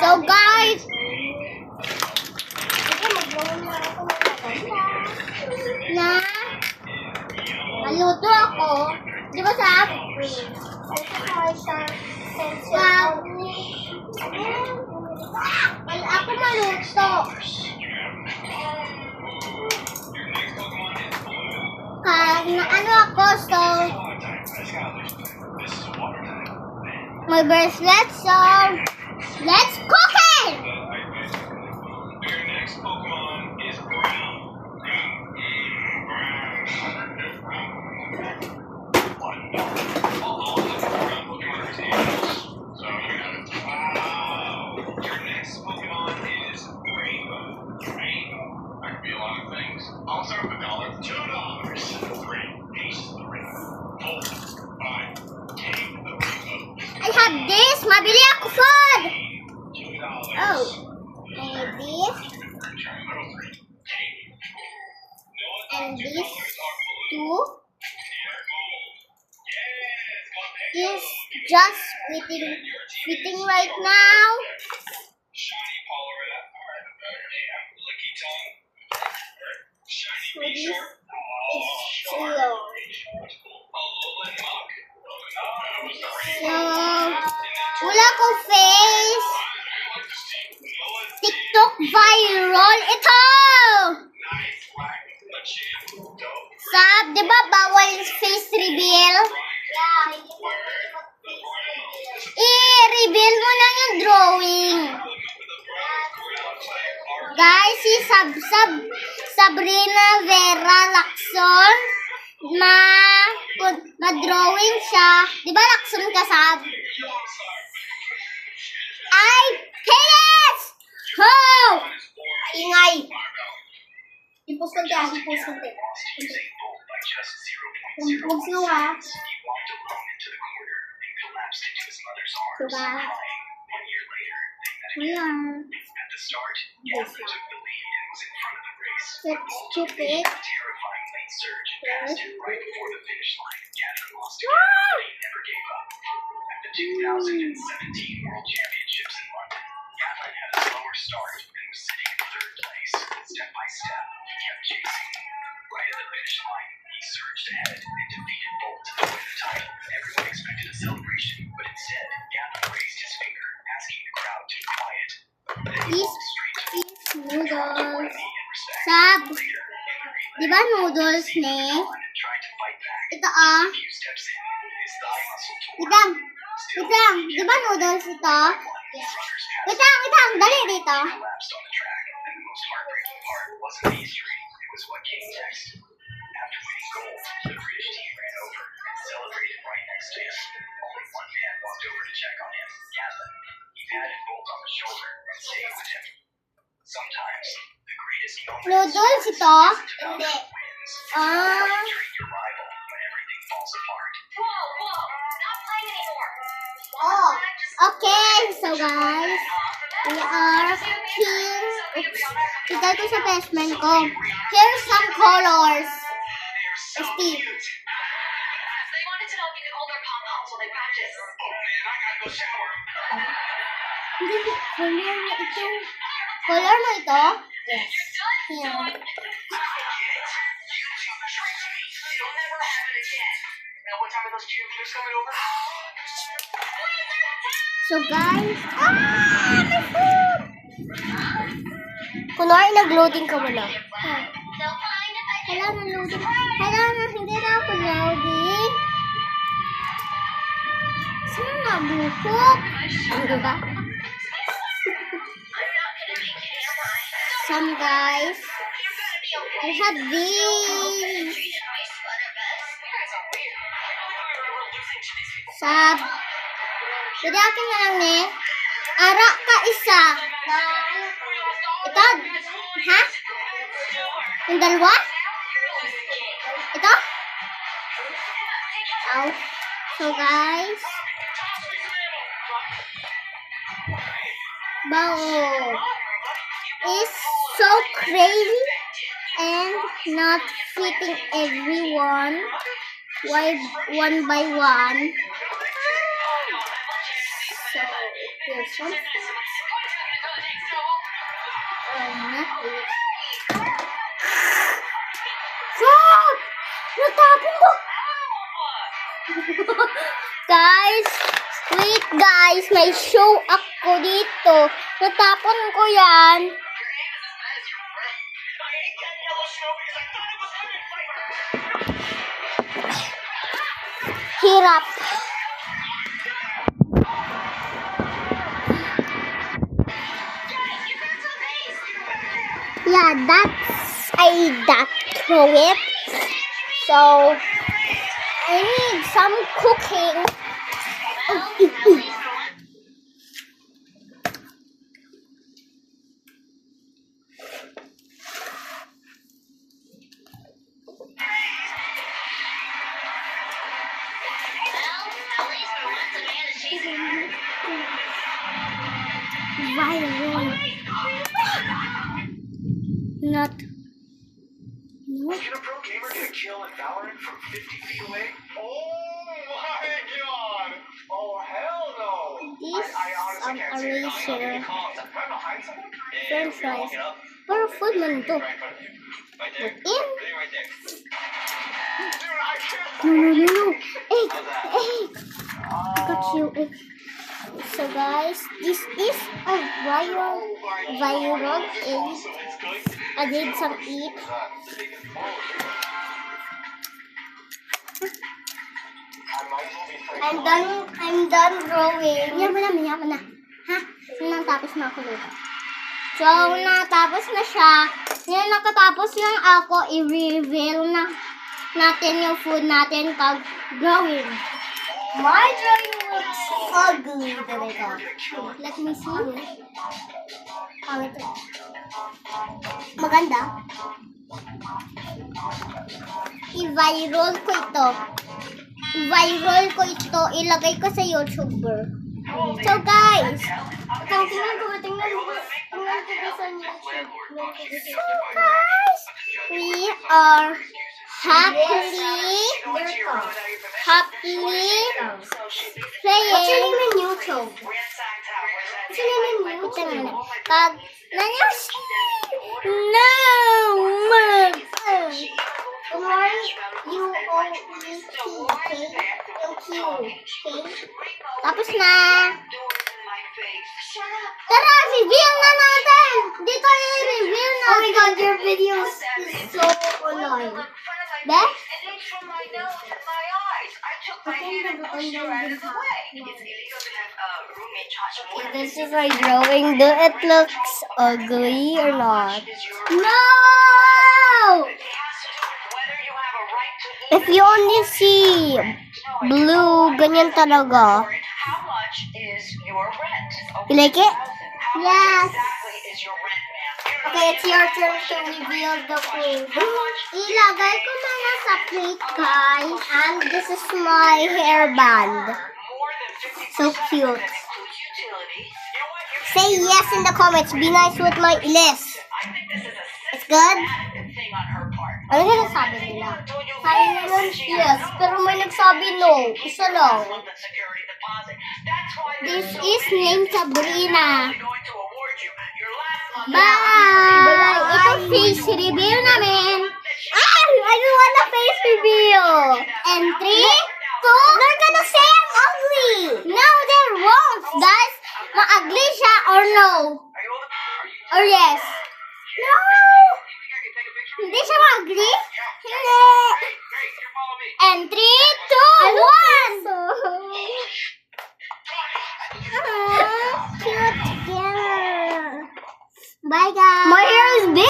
So guys, na maluto ako. Di ba sa ako maluto. Ano ako, so my bracelet, so let's cook it! I'll start with $1, $2, $3, ace, the rainbow, 4, 5, take the rainbow. I have this. Mabili ako food. $2. Oh, and this, and this too is just fitting right now. So this is too low. So, wala ko face. TikTok viral. Ito! Sab, di ba bawal face reveal? I-reveal mo lang yung drawing. Guys, si Sabrina Vera Lacson, ma-drawing siya. Di ba Lacson ka, Sab? Ay, Hayes! Ho! Ingay! Ipos konti ah, ipos konti. Huwag siya ha. Diba? Wala. That's stupid. Yes. Noodles. Sab, di ba noodles ne? Ito ah. Witang, di ba noodles ito? Witang, dali dito. Noodles ito? Hindi. Oh, okay. So guys, we are here. Ito ito sa basement ko. Here's some colors. Steve. They wanted to know if you could hold their pom-poms while they practice. Oh man, I gotta go shower. Hindi, color na ito. Color na ito? Yes. Yeah. So guys, my food! Kunwari nag-loading ka muna. Kailangan loading. Kailangan hindi na ako loading. Saan nabukok? Diba? Some guys, I have these. Sab, pwede akin na lang eh. Ara ka isa. Ito? Ha? Yung dalawa? Ito? Ow. So guys, bao is so crazy and not fitting everyone one by one. So, here's some Fuck! Natapon ko! Guys, wait guys, may show ako dito. Natapon ko yan. Hirap. Yeah, that throw it. So I need some cooking. Viral. Not. No. Can a pro gamer get a kill in Valorant from 50 feet away? Oh my god! Oh hell no! This I honestly can't say it. eraser. Right behind someone? French fries. Pero food man to. Right Put there. in. Right there. Dude, I can't. No. Egg. Got you. Egg. So guys, this is a viral egg. I did some eat. I'm done drawing. Yaman na. Ha? Natapos na ako dito. So, natapos na siya. Ngayon nakatapos lang ako, i-reveal na natin yung food natin pag drawing. My drawing looks ugly talaga. Let me see. Ito. Maganda. I-viral ko ito. Ilagay ko sa YouTuber. So guys, tingnan ko sa YouTube. Guys, we are happily playing. What's your name in YouTube? What's your name in YouTube? Pag nanyas no mag Tapos na. Tara, reveal na natin. Dito i-reveal na. Oh my god, your videos is so annoying. Be? This is my drawing. Do it looks ugly or not? No! If you only see blue, ganyan talaga. You like it? Yes. Okay, it's your turn to reveal the food. Ilagay ko muna sa plate, guys. And this is my hairband. So cute. Say yes in the comments. Be nice with my list. It's good? Ano sinasabi nila? Sabi nila yes, pero may nagsabi no. Isa lang. This is named Sabrina. Bye! Ito face reveal namin. I don't want a face reveal. And 3, 2, they're gonna say I'm ugly. No, they won't, guys. Ma-ugly siya or no? Or yes? No! Hindi siya ma-ugly? Hindi. And 3, 2, 1. Cute together. Bye, guys. My hair is big.